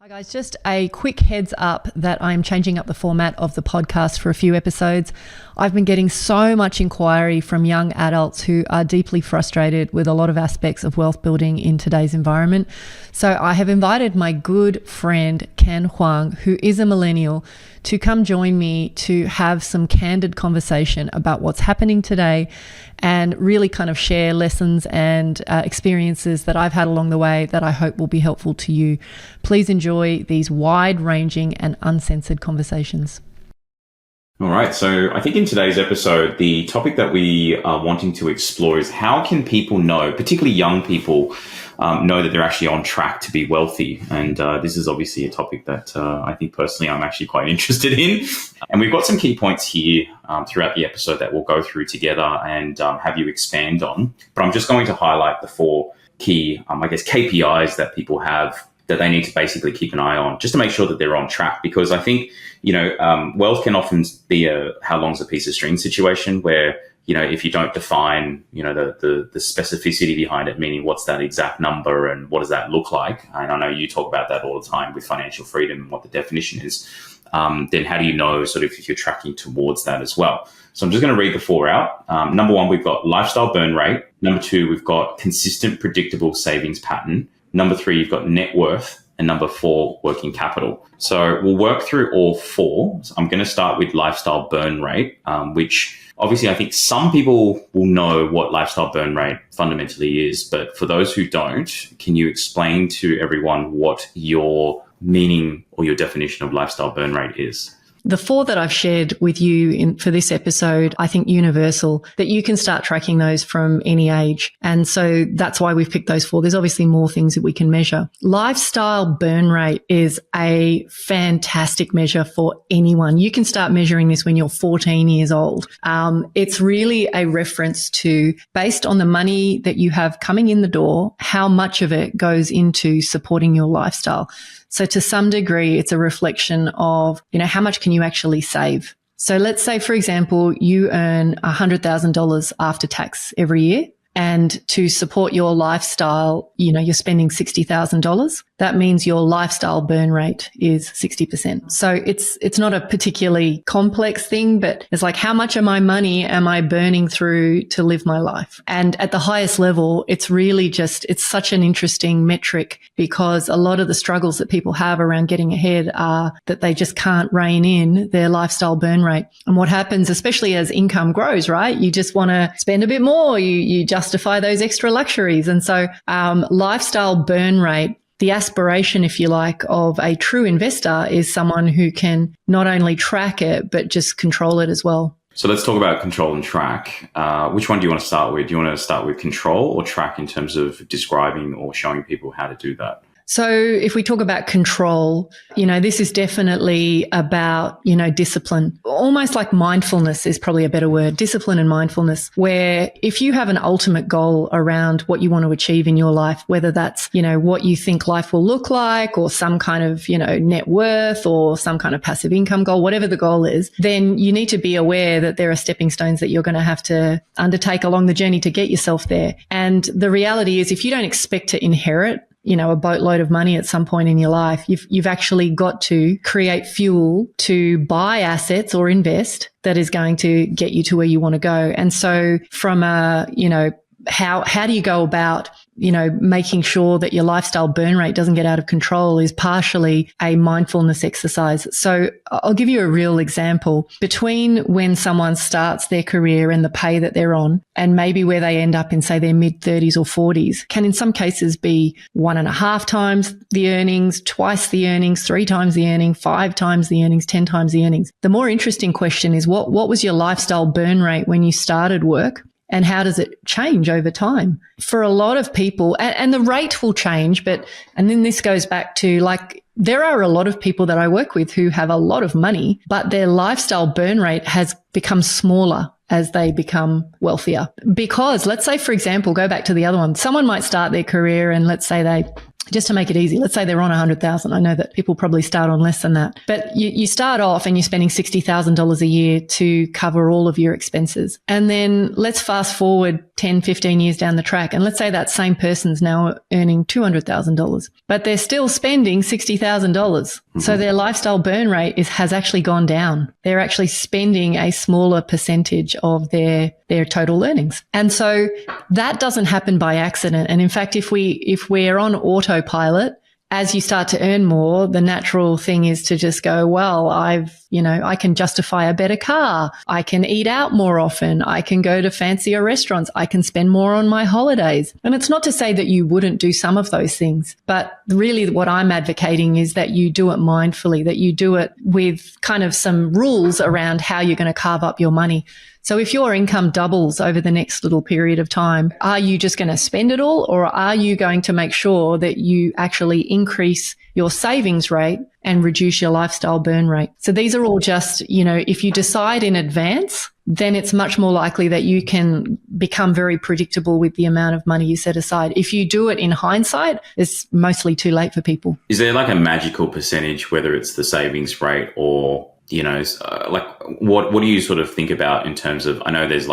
Hi guys, just a quick heads up that I'm changing up the format of the podcast for a few episodes. I've been getting so much inquiry from young adults who are deeply frustrated with a lot of aspects of wealth building in today's environment. So I have invited my good friend Kan Huang, who is a millennial, to come join me to have some candid conversation about what's happening today and really kind of share lessons and experiences that I've had along the way that I hope will be helpful to you. Please enjoy these wide-ranging and uncensored conversations. All right. So I think in today's episode, the topic that we are wanting to explore is how can people know, particularly young people, know that they're actually on track to be wealthy. And this is obviously a topic that I think personally I'm actually quite interested in. And we've got some key points here throughout the episode that we'll go through together and have you expand on. But I'm just going to highlight the four key, KPIs that people have that they need to basically keep an eye on just to make sure that they're on track. Because I think, wealth can often be a how long's a piece of string situation where, if you don't define, the specificity behind it, meaning what's that exact number and what does that look like? And I know you talk about that all the time with financial freedom and what the definition is. Then how do you know sort of if you're tracking towards that as well? So I'm just going to read the four out. Number one, we've got lifestyle burn rate. Number two, we've got consistent, predictable savings pattern. Number three, you've got net worth. And number four, working capital. So we'll work through all four. So I'm going to start with lifestyle burn rate, which obviously I think some people will know what lifestyle burn rate fundamentally is. But for those who don't, can you explain to everyone what your meaning or your definition of lifestyle burn rate is? The four that I've shared with you for this episode, I think universal, that you can start tracking those from any age. And so that's why we've picked those four. There's obviously more things that we can measure. Lifestyle burn rate is a fantastic measure for anyone. You can start measuring this when you're 14 years old. It's really a reference to, based on the money that you have coming in the door, how much of it goes into supporting your lifestyle. So to some degree, it's a reflection of, how much can you actually save? So let's say, for example, you earn $100,000 after tax every year. And to support your lifestyle, you're spending $60,000. That means your lifestyle burn rate is 60%. So it's not a particularly complex thing, but it's like, how much of my money am I burning through to live my life? And at the highest level, it's really it's such an interesting metric because a lot of the struggles that people have around getting ahead are that they just can't rein in their lifestyle burn rate. And what happens, especially as income grows, right? You just want to spend a bit more. You justify those extra luxuries. And so, lifestyle burn rate, the aspiration, if you like, of a true investor is someone who can not only track it, but just control it as well. So let's talk about control and track. Which one do you want to start with? Do you want to start with control or track in terms of describing or showing people how to do that? So if we talk about control, this is definitely about, discipline. Almost like mindfulness is probably a better word, discipline and mindfulness, where if you have an ultimate goal around what you want to achieve in your life, whether that's, what you think life will look like or some kind of, net worth or some kind of passive income goal, whatever the goal is, then you need to be aware that there are stepping stones that you're going to have to undertake along the journey to get yourself there. And the reality is if you don't expect to inherit a boatload of money at some point in your life, you've actually got to create fuel to buy assets or invest that is going to get you to where you want to go. And so from how do you go about, making sure that your lifestyle burn rate doesn't get out of control is partially a mindfulness exercise. So I'll give you a real example. Between when someone starts their career and the pay that they're on and maybe where they end up in, say, their mid-30s or 40s can in some cases be 1.5 times the earnings, twice the earnings, 3 times the earnings, 5 times the earnings, 10 times the earnings. The more interesting question is what was your lifestyle burn rate when you started work? And how does it change over time? For a lot of people, and the rate will change, and then this goes back to there are a lot of people that I work with who have a lot of money, but their lifestyle burn rate has become smaller as they become wealthier. Because let's say, for example, go back to the other one. Someone might start their career and let's say they just to make it easy, let's say they're on 100,000. I know that people probably start on less than that, but you start off and you're spending $60,000 a year to cover all of your expenses. And then let's fast forward 10, 15 years down the track. And let's say that same person's now earning $200,000, but they're still spending $60,000. So their lifestyle burn rate has actually gone down. They're actually spending a smaller percentage of their total earnings. And so that doesn't happen by accident. And in fact, if we're on autopilot, as you start to earn more, the natural thing is to just go, well, I can justify a better car. I can eat out more often. I can go to fancier restaurants. I can spend more on my holidays. And it's not to say that you wouldn't do some of those things, but really what I'm advocating is that you do it mindfully, that you do it with kind of some rules around how you're going to carve up your money. So if your income doubles over the next little period of time, are you just going to spend it all, or are you going to make sure that you actually increase your savings rate and reduce your lifestyle burn rate? So these are all just, if you decide in advance, then it's much more likely that you can become very predictable with the amount of money you set aside. If you do it in hindsight, it's mostly too late for people. Is there like a magical percentage, whether it's the savings rate or what do you sort of think about in terms of, I know there's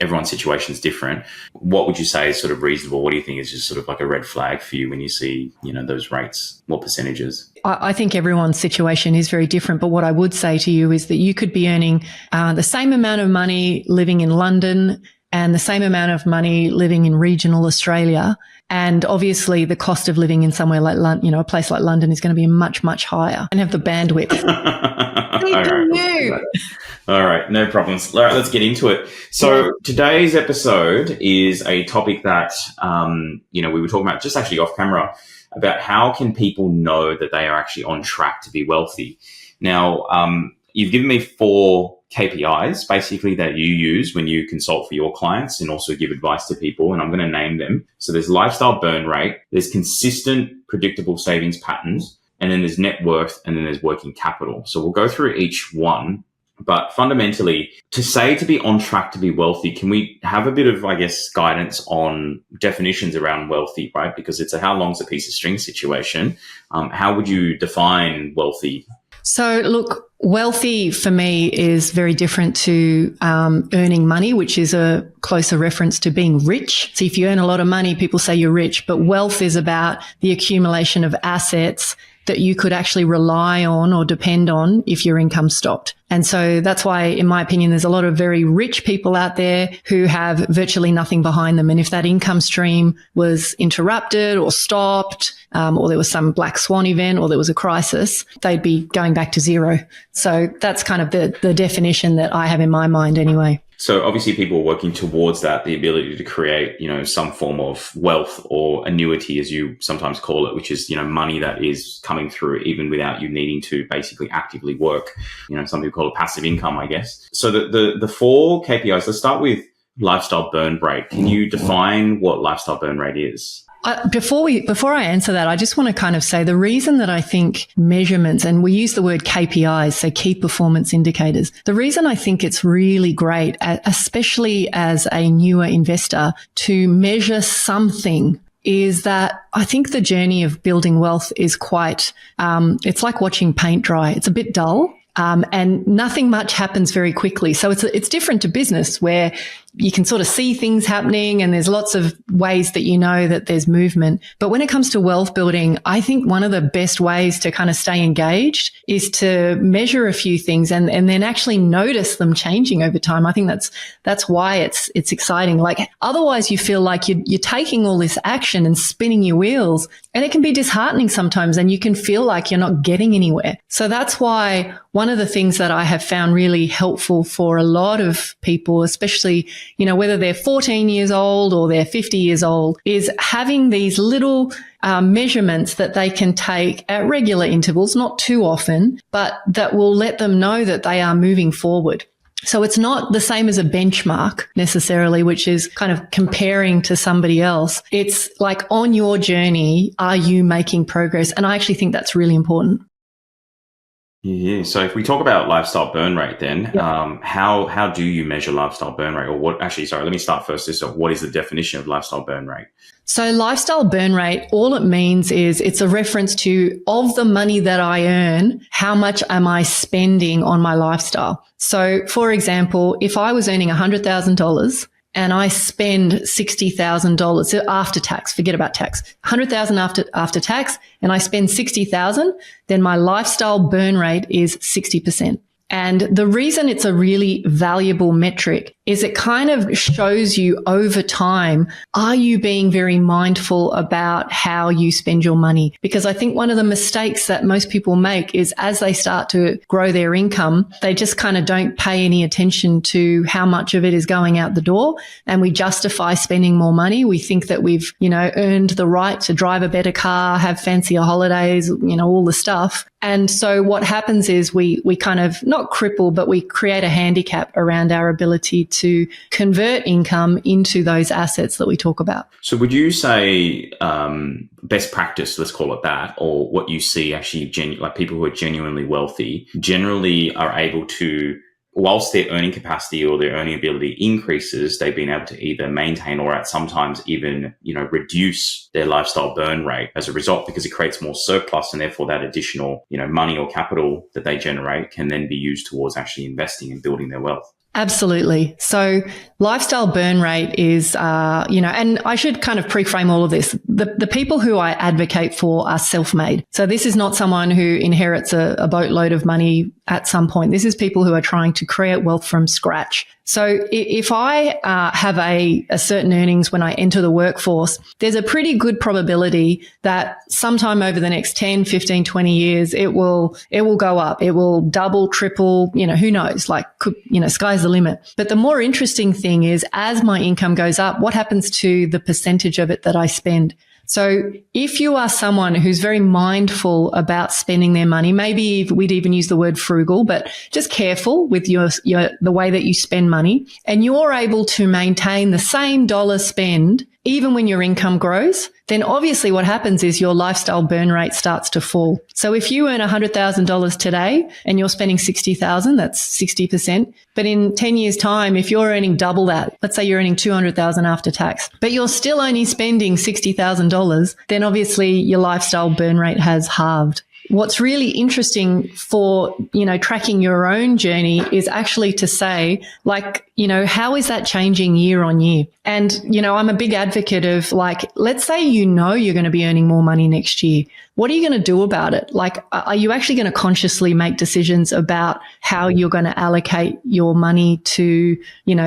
everyone's situation is different. What would you say is sort of reasonable? What do you think is just sort of like a red flag for you when you see, those rates? What percentages? I think everyone's situation is very different. But what I would say to you is that you could be earning the same amount of money living in London and the same amount of money living in regional Australia. And obviously the cost of living in somewhere like London, a place like London is going to be much, much higher and have the bandwidth. All right, no problems. All right, let's get into it. So today's episode is a topic that, we were talking about just actually off camera about how can people know that they are actually on track to be wealthy. Now, you've given me 4 KPIs basically that you use when you consult for your clients and also give advice to people, and I'm going to name them. So there's lifestyle burn rate, there's consistent, predictable savings patterns, and then there's net worth, and then there's working capital. So we'll go through each one. But fundamentally, to be on track to be wealthy, can we have a bit of, guidance on definitions around wealthy, right? Because it's a how long's a piece of string situation. How would you define wealthy? So look, wealthy for me is very different to earning money, which is a closer reference to being rich. So if you earn a lot of money, people say you're rich, but wealth is about the accumulation of assets that you could actually rely on or depend on if your income stopped. And so that's why, in my opinion, there's a lot of very rich people out there who have virtually nothing behind them. And if that income stream was interrupted or stopped, or there was some black swan event or there was a crisis, they'd be going back to zero. So that's kind of the definition that I have in my mind anyway. So obviously people are working towards that, the ability to create, some form of wealth or annuity, as you sometimes call it, which is, money that is coming through even without you needing to basically actively work. Some people call it passive income, I guess. So the 4 KPIs, let's start with lifestyle burn rate. Can you define what lifestyle burn rate is? Before I answer that, I just want to kind of say the reason that I think measurements, and we use the word KPIs, so key performance indicators, the reason I think it's really great, especially as a newer investor, to measure something is that I think the journey of building wealth is quite, it's like watching paint dry. It's a bit dull. And nothing much happens very quickly. So it's different to business where you can sort of see things happening and there's lots of ways that that there's movement. But when it comes to wealth building, I think one of the best ways to kind of stay engaged is to measure a few things and then actually notice them changing over time. I think that's why it's exciting. Like otherwise you feel like you're taking all this action and spinning your wheels, and it can be disheartening sometimes and you can feel like you're not getting anywhere. So that's why one of the things that I have found really helpful for a lot of people, especially, whether they're 14 years old or they're 50 years old, is having these little measurements that they can take at regular intervals, not too often, but that will let them know that they are moving forward. So it's not the same as a benchmark necessarily, which is kind of comparing to somebody else. It's like on your journey, are you making progress? And I actually think that's really important. Yeah. So if we talk about lifestyle burn rate, then how do you measure lifestyle burn rate? Or what? Actually, sorry. Let me start first. So, what is the definition of lifestyle burn rate? So lifestyle burn rate, all it means is it's a reference to, of the money that I earn, how much am I spending on my lifestyle? So for example, if I was earning $100,000 and I spend $60,000 after tax, forget about tax, 100,000 after tax, and I spend 60,000, then my lifestyle burn rate is 60%. And the reason it's a really valuable metric is it kind of shows you over time, are you being very mindful about how you spend your money? Because I think one of the mistakes that most people make is as they start to grow their income, they just kind of don't pay any attention to how much of it is going out the door. And we justify spending more money. We think that we've, earned the right to drive a better car, have fancier holidays, all the stuff. And so what happens is we kind of not cripple, but we create a handicap around our ability to convert income into those assets that we talk about. So would you say best practice, let's call it that, or what you see actually, like people who are genuinely wealthy generally are able to, whilst their earning capacity or their earning ability increases, they've been able to either maintain or at sometimes even, reduce their lifestyle burn rate as a result, because it creates more surplus, and therefore that additional, money or capital that they generate can then be used towards actually investing and building their wealth. Absolutely. So lifestyle burn rate is, and I should kind of pre-frame all of this. The people who I advocate for are self-made. So this is not someone who inherits a boatload of money at some point. This is people who are trying to create wealth from scratch. So if I have a certain earnings when I enter the workforce, there's a pretty good probability that sometime over the next 10, 15, 20 years, it will go up. It will double, triple, who knows, sky's the limit. But the more interesting thing is, as my income goes up, what happens to the percentage of it that I spend? So if you are someone who's very mindful about spending their money, maybe we'd even use the word frugal, but just careful with the way that you spend money, and you're able to maintain the same dollar spend even when your income grows, then obviously what happens is your lifestyle burn rate starts to fall. So if you earn $100,000 today and you're spending $60,000, that's 60%. But in 10 years time, if you're earning double that, let's say you're earning $200,000 after tax, but you're still only spending $60,000, then obviously your lifestyle burn rate has halved. What's really interesting for, tracking your own journey is actually to say, how is that changing year on year? And, I'm a big advocate of let's say, you're going to be earning more money next year. What are you going to do about it? Are you actually going to consciously make decisions about how you're going to allocate your money to,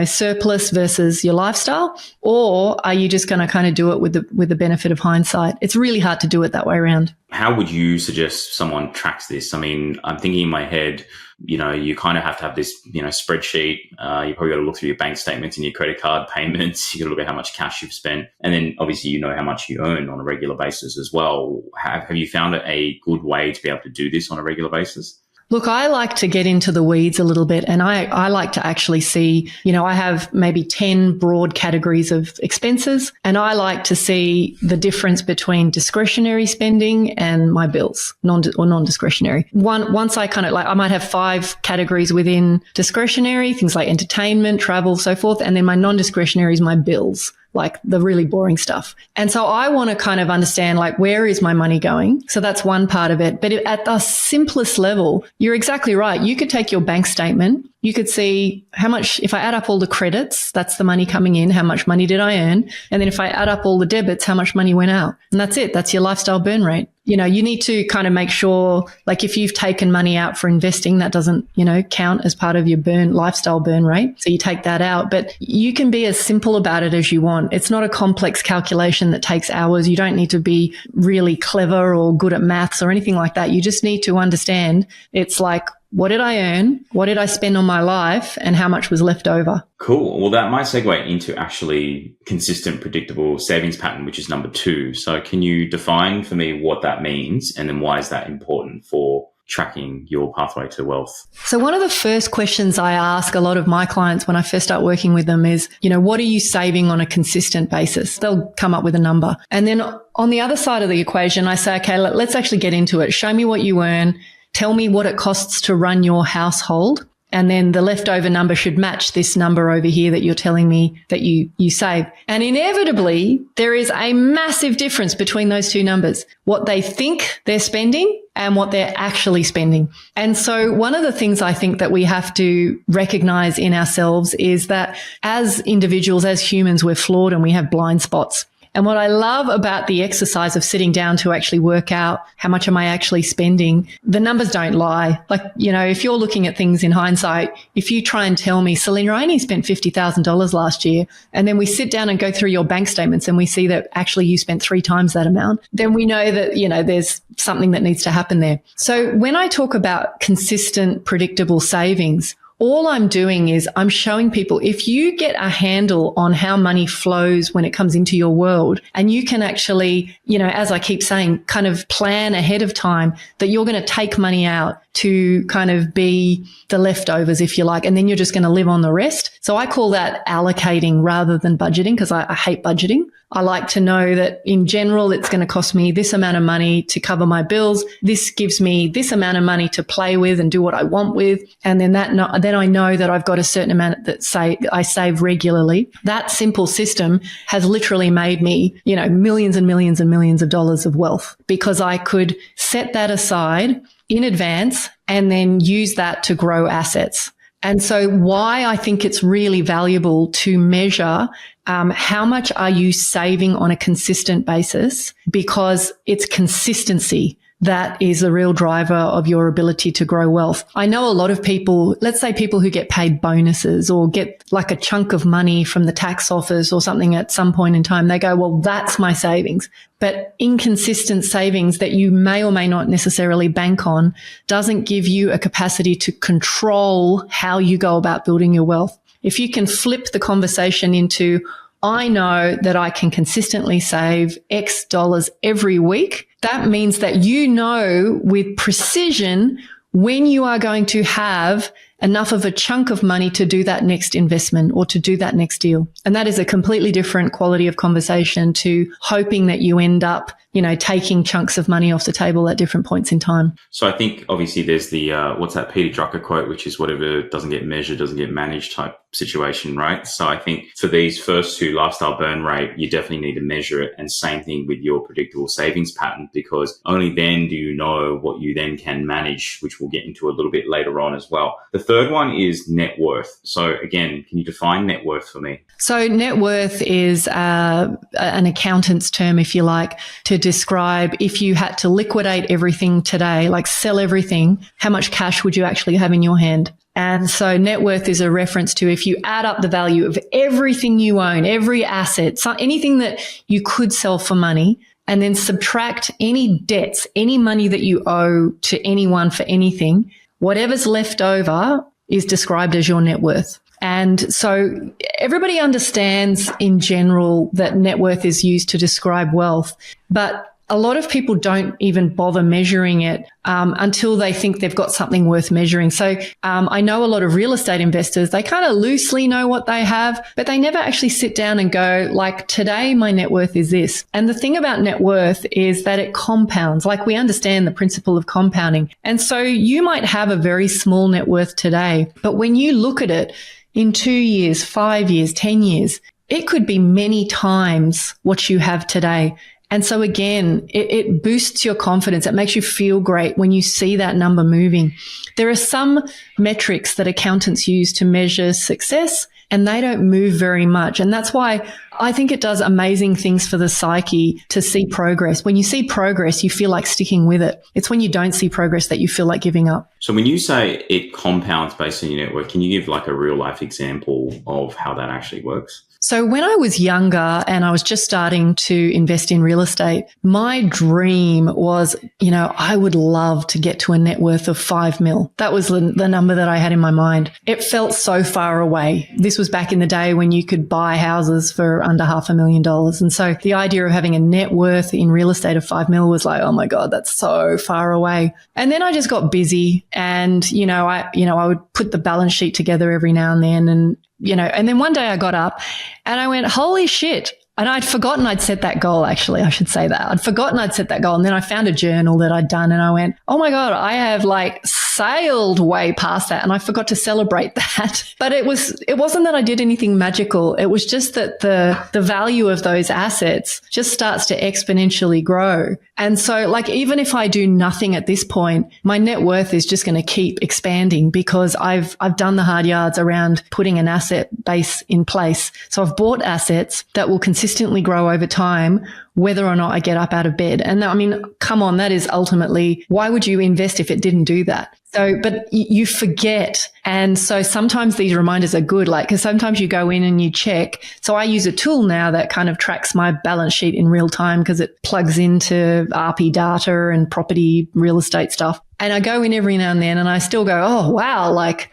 surplus versus your lifestyle? Or are you just going to kind of do it with the benefit of hindsight? It's really hard to do it that way around. How would you suggest someone tracks this? I mean, I'm thinking in my head, you kind of have to have this, spreadsheet. You probably got to look through your bank statements and your credit card payments. You got to look at how much cash you've spent. And then obviously, how much you earn on a regular basis as well. Have you found it a good way to be able to do this on a regular basis? Look, I like to get into the weeds a little bit, and I like to actually see, I have maybe 10 broad categories of expenses, and I like to see the difference between discretionary spending and my bills, non-discretionary. Once I kind of I might have 5 categories within discretionary, things like entertainment, travel, so forth, and then my non-discretionary is my bills, like the really boring stuff. And so I want to kind of understand, where is my money going? So that's one part of it. But at the simplest level, you're exactly right. You could take your bank statement. You could see how much, if I add up all the credits, that's the money coming in. How much money did I earn? And then if I add up all the debits, how much money went out? And that's it. That's your lifestyle burn rate. You need to kind of make sure, if you've taken money out for investing, that doesn't, count as part of your lifestyle burn rate. So you take that out, but you can be as simple about it as you want. It's not a complex calculation that takes hours. You don't need to be really clever or good at maths or anything like that. You just need to understand it's what did I earn? What did I spend on my life? And how much was left over? Cool. Well, that might segue into actually consistent, predictable savings pattern, which is number 2. So can you define for me what that means? And then why is that important for tracking your pathway to wealth? So one of the first questions I ask a lot of my clients when I first start working with them is, what are you saving on a consistent basis? They'll come up with a number. And then on the other side of the equation, I say, okay, let's actually get into it. Show me what you earn. Tell me what it costs to run your household. And then the leftover number should match this number over here that you're telling me that you save. And inevitably, there is a massive difference between those two numbers, what they think they're spending and what they're actually spending. And so one of the things I think that we have to recognize in ourselves is that as individuals, as humans, we're flawed and we have blind spots. And what I love about the exercise of sitting down to actually work out how much am I actually spending, the numbers don't lie. Like, if you're looking at things in hindsight, if you try and tell me, Selena, I only spent $50,000 last year, and then we sit down and go through your bank statements and we see that actually you spent 3 times that amount, then we know that, there's something that needs to happen there. So when I talk about consistent, predictable savings, all I'm doing is I'm showing people if you get a handle on how money flows when it comes into your world, and you can actually, as I keep saying, kind of plan ahead of time that you're going to take money out to kind of be the leftovers, if you like, and then you're just going to live on the rest. So I call that allocating rather than budgeting, because I hate budgeting. I like to know that in general, it's going to cost me this amount of money to cover my bills. This gives me this amount of money to play with and do what I want with. And then then I know that I've got a certain amount that I save regularly. That simple system has literally made me, millions and millions and millions of dollars of wealth, because I could set that aside in advance and then use that to grow assets. And so why I think it's really valuable to measure how much are you saving on a consistent basis, because it's consistency that is the real driver of your ability to grow wealth. I know a lot of people, let's say people who get paid bonuses or get like a chunk of money from the tax office or something at some point in time, they go, well, that's my savings. But inconsistent savings that you may or may not necessarily bank on doesn't give you a capacity to control how you go about building your wealth. If you can flip the conversation into, I know that I can consistently save X dollars every week, that means that you know with precision when you are going to have enough of a chunk of money to do that next investment or to do that next deal. And that is a completely different quality of conversation to hoping that you end up, taking chunks of money off the table at different points in time. So I think obviously there's the, what's that Peter Drucker quote, which is whatever doesn't get measured, doesn't get managed type situation, right? So I think for these first two, lifestyle burn rate, you definitely need to measure it. And same thing with your predictable savings pattern, because only then do you know what you then can manage, which we'll get into a little bit later on as well. The third one is net worth. So again, can you define net worth for me? So net worth is an accountant's term, if you like, to describe if you had to liquidate everything today, like sell everything, how much cash would you actually have in your hand? And so net worth is a reference to if you add up the value of everything you own, every asset, anything that you could sell for money, and then subtract any debts, any money that you owe to anyone for anything, whatever's left over is described as your net worth. And so everybody understands in general that net worth is used to describe wealth, but a lot of people don't even bother measuring it until they think they've got something worth measuring. So I know a lot of real estate investors, they kind of loosely know what they have, but they never actually sit down and go, like, today my net worth is this. And the thing about net worth is that it compounds. Like, we understand the principle of compounding. And so you might have a very small net worth today, but when you look at it in 2 years, 5 years, 10 years, it could be many times what you have today. And so again, it boosts your confidence. It makes you feel great when you see that number moving. There are some metrics that accountants use to measure success, and they don't move very much. And that's why I think it does amazing things for the psyche to see progress. When you see progress, you feel like sticking with it. It's when you don't see progress that you feel like giving up. So when you say it compounds based on your network, can you give like a real life example of how that actually works? So when I was younger and I was just starting to invest in real estate, my dream was, I would love to get to a net worth of 5 mil. That was the number that I had in my mind. It felt so far away. This was back in the day when you could buy houses for under $500,000. And so the idea of having a net worth in real estate of 5 mil was like, oh my God, that's so far away. And then I just got busy and, I would put the balance sheet together every now and then and then one day I got up and I went, holy shit. And I'd forgotten I'd set that goal, actually. I should say that. I'd forgotten I'd set that goal. And then I found a journal that I'd done and I went, oh my God, I have like sailed way past that and I forgot to celebrate that. But it wasn't that I did anything magical. It was just that the value of those assets just starts to exponentially grow. And so like, even if I do nothing at this point, my net worth is just going to keep expanding because I've done the hard yards around putting an asset base in place. So I've bought assets that will consistently grow over time, whether or not I get up out of bed. And I mean, come on, that is ultimately, why would you invest if it didn't do that? So, but you forget. And so sometimes these reminders are good, like, because sometimes you go in and you check. So I use a tool now that kind of tracks my balance sheet in real time because it plugs into RP data and property real estate stuff. And I go in every now and then and I still go, oh, wow, like,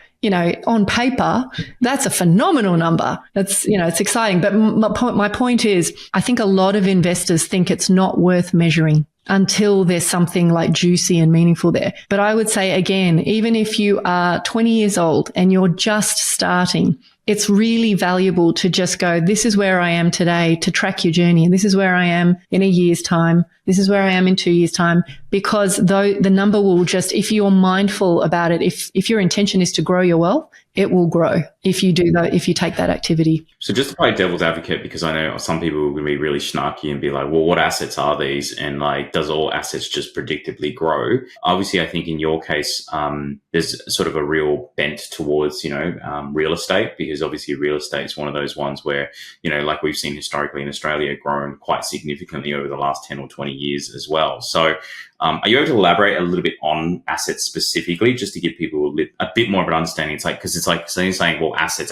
on paper, that's a phenomenal number. That's, it's exciting. But my point is, I think a lot of investors think it's not worth measuring until there's something like juicy and meaningful there. But I would say again, even if you are 20 years old and you're just starting, it's really valuable to just go, this is where I am today, to track your journey. And this is where I am in a year's time. This is where I am in 2 years' time, because though the number will just, if you're mindful about it, if your intention is to grow your wealth, it will grow if you do that, if you take that activity. So just to play devil's advocate, because I know some people will be really snarky and be like, well, what assets are these? And like, does all assets just predictably grow? Obviously, I think in your case, there's sort of a real bent towards, real estate, because obviously real estate is one of those ones where, like we've seen historically in Australia, grown quite significantly over the last 10 or 20 years as well. So are you able to elaborate a little bit on assets specifically, just to give people a bit more of an understanding? It's like, because it's like, so you're saying, well, assets,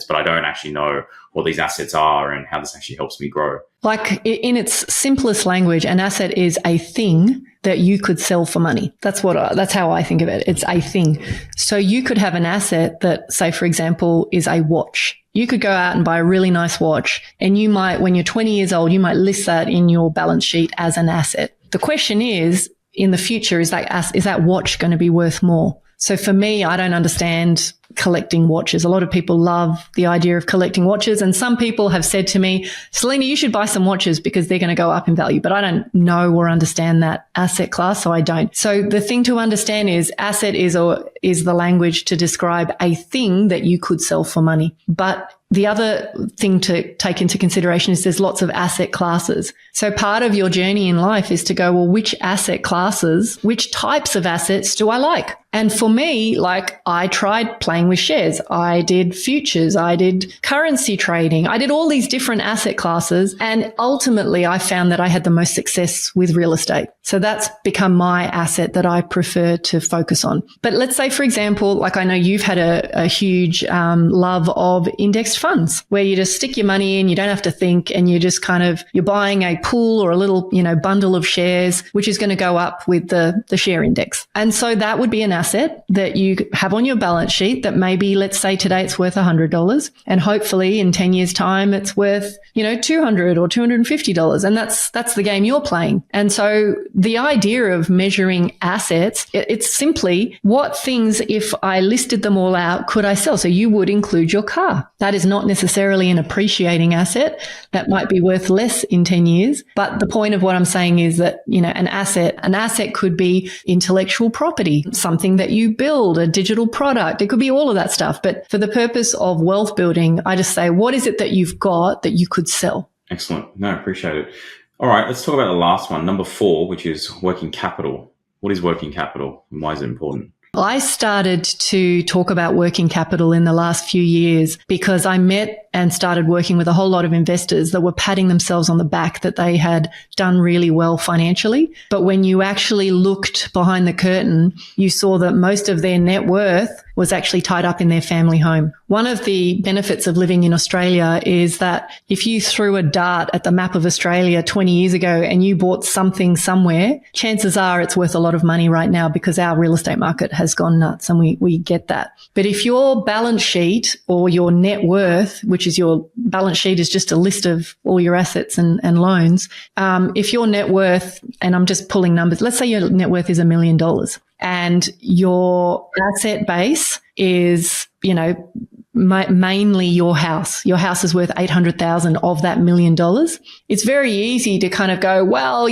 but I don't actually know what these assets are and how this actually helps me grow. Like in its simplest language, an asset is a thing that you could sell for money. That's how I think of it. It's a thing. So you could have an asset that, say, for example, is a watch. You could go out and buy a really nice watch, and you might, when you're 20 years old, you might list that in your balance sheet as an asset. The question is, in the future, is that watch going to be worth more? So for me, I don't understand collecting watches. A lot of people love the idea of collecting watches. And some people have said to me, Selena, you should buy some watches because they're going to go up in value. But I don't know or understand that asset class, so I don't. So the thing to understand is asset is the language to describe a thing that you could sell for money. But the other thing to take into consideration is there's lots of asset classes. So part of your journey in life is to go, well, which asset classes, which types of assets do I like? And for me, like, I tried playing with shares. I did futures. I did currency trading. I did all these different asset classes. And ultimately, I found that I had the most success with real estate. So that's become my asset that I prefer to focus on. But let's say, for example, like I know you've had a huge love of indexed funds, where you just stick your money in, you don't have to think, and you just you're buying a pool or a little, bundle of shares, which is going to go up with the share index. And so that would be an asset that you have on your balance sheet that maybe, let's say today it's worth $100, and hopefully in 10 years time it's worth, $200 or $250. And that's the game you're playing. And so the idea of measuring assets, it's simply what things, if I listed them all out, could I sell? So you would include your car. That is not necessarily an appreciating asset. That might be worth less in 10 years. But the point of what I'm saying is that, an asset could be intellectual property, something that you build, a digital product. It could be all of that stuff. But for the purpose of wealth building, I just say, what is it that you've got that you could sell? Excellent. No, I appreciate it. All right, let's talk about the last one, number 4, which is working capital. What is working capital and why is it important? I started to talk about working capital in the last few years because I met and started working with a whole lot of investors that were patting themselves on the back that they had done really well financially. But when you actually looked behind the curtain, you saw that most of their net worth was actually tied up in their family home. One of the benefits of living in Australia is that if you threw a dart at the map of Australia 20 years ago and you bought something somewhere, chances are it's worth a lot of money right now because our real estate market has gone nuts, and we get that. But if your balance sheet or your net worth, which is your balance sheet is just a list of all your assets and loans, if your net worth, and I'm just pulling numbers, let's say your net worth is $1 million and your asset base is, mainly your house. Your house is worth 800,000 of that $1 million. It's very easy to kind of go, well,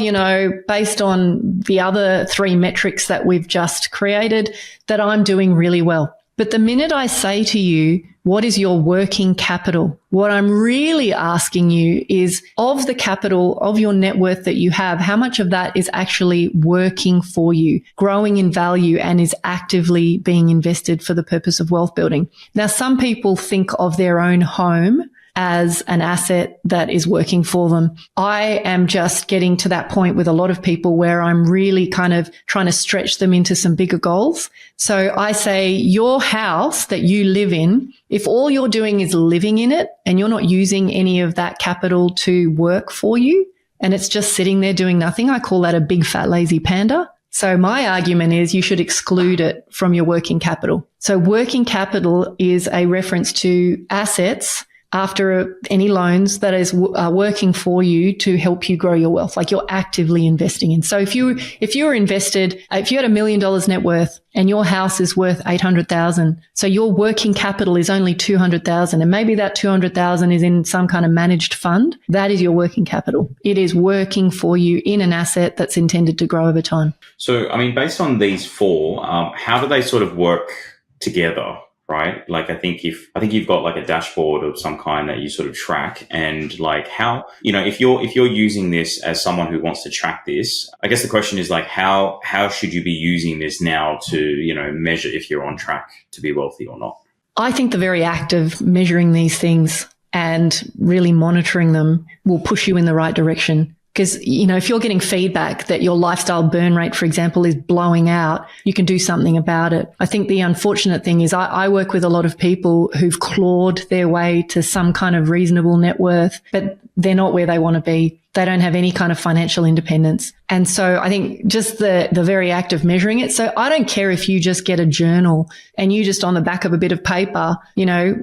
based on the other 3 metrics that we've just created, that I'm doing really well. But the minute I say to you, what is your working capital? What I'm really asking you is, of the capital, of your net worth that you have, how much of that is actually working for you, growing in value, and is actively being invested for the purpose of wealth building? Now, some people think of their own home as an asset that is working for them. I am just getting to that point with a lot of people where I'm really kind of trying to stretch them into some bigger goals. So I say, your house that you live in, if all you're doing is living in it and you're not using any of that capital to work for you, and it's just sitting there doing nothing, I call that a big fat lazy panda. So my argument is you should exclude it from your working capital. So working capital is a reference to assets after any loans that is working for you to help you grow your wealth, like you're actively investing in. So if you were invested, if you had $1 million net worth and your house is worth 800,000, so your working capital is only 200,000, and maybe that 200,000 is in some kind of managed fund, that is your working capital. It is working for you in an asset that's intended to grow over time. So, I mean, based on these 4, how do they sort of work together? Right? Like, I think you've got like a dashboard of some kind that you sort of track, and like how, if you're using this as someone who wants to track this, I guess the question is like, how should you be using this now to, measure if you're on track to be wealthy or not? I think the very act of measuring these things and really monitoring them will push you in the right direction. Because, if you're getting feedback that your lifestyle burn rate, for example, is blowing out, you can do something about it. I think the unfortunate thing is I work with a lot of people who've clawed their way to some kind of reasonable net worth, but they're not where they want to be. They don't have any kind of financial independence. And so I think just the very act of measuring it. So I don't care if you just get a journal and you just on the back of a bit of paper,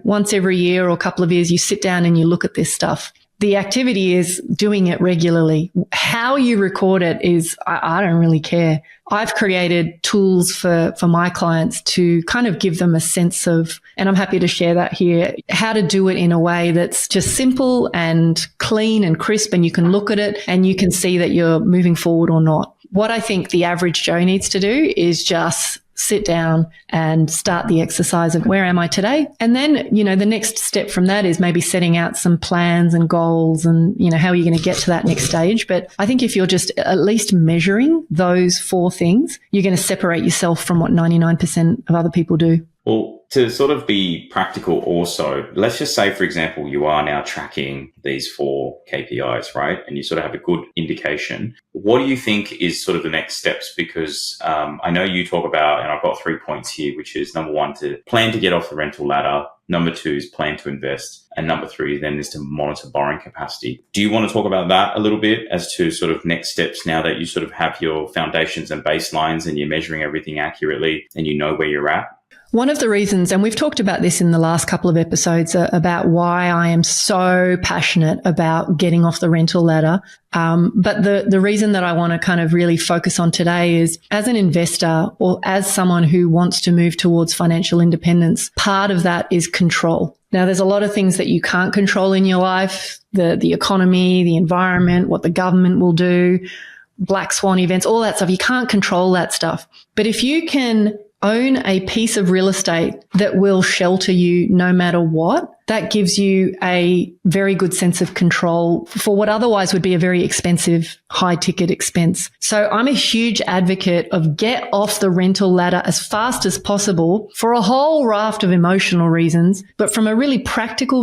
once every year or a couple of years, you sit down and you look at this stuff. The activity is doing it regularly. How you record it is, I don't really care. I've created tools for my clients to kind of give them a sense of, and I'm happy to share that here, how to do it in a way that's just simple and clean and crisp, and you can look at it and you can see that you're moving forward or not. What I think the average Joe needs to do is just sit down and start the exercise of where am I today? And then, the next step from that is maybe setting out some plans and goals and, how are you going to get to that next stage? But I think if you're just at least measuring those 4 things, you're going to separate yourself from what 99% of other people do. Well, to sort of be practical also, let's just say, for example, you are now tracking these 4 KPIs, right? And you sort of have a good indication. What do you think is sort of the next steps? Because I know you talk about, and I've got 3 points here, which is number 1, to plan to get off the rental ladder. Number 2 is plan to invest. And number 3 then is to monitor borrowing capacity. Do you want to talk about that a little bit as to sort of next steps now that you sort of have your foundations and baselines and you're measuring everything accurately and you know where you're at? One of the reasons, and we've talked about this in the last couple of episodes, about why I am so passionate about getting off the rental ladder. But the reason that I want to kind of really focus on today is, as an investor or as someone who wants to move towards financial independence, part of that is control. Now, there's a lot of things that you can't control in your life, the economy, the environment, what the government will do, black swan events, all that stuff. You can't control that stuff. But if you can own a piece of real estate that will shelter you no matter what, that gives you a very good sense of control for what otherwise would be a very expensive, high ticket expense. So I'm a huge advocate of get off the rental ladder as fast as possible for a whole raft of emotional reasons. But from a really practical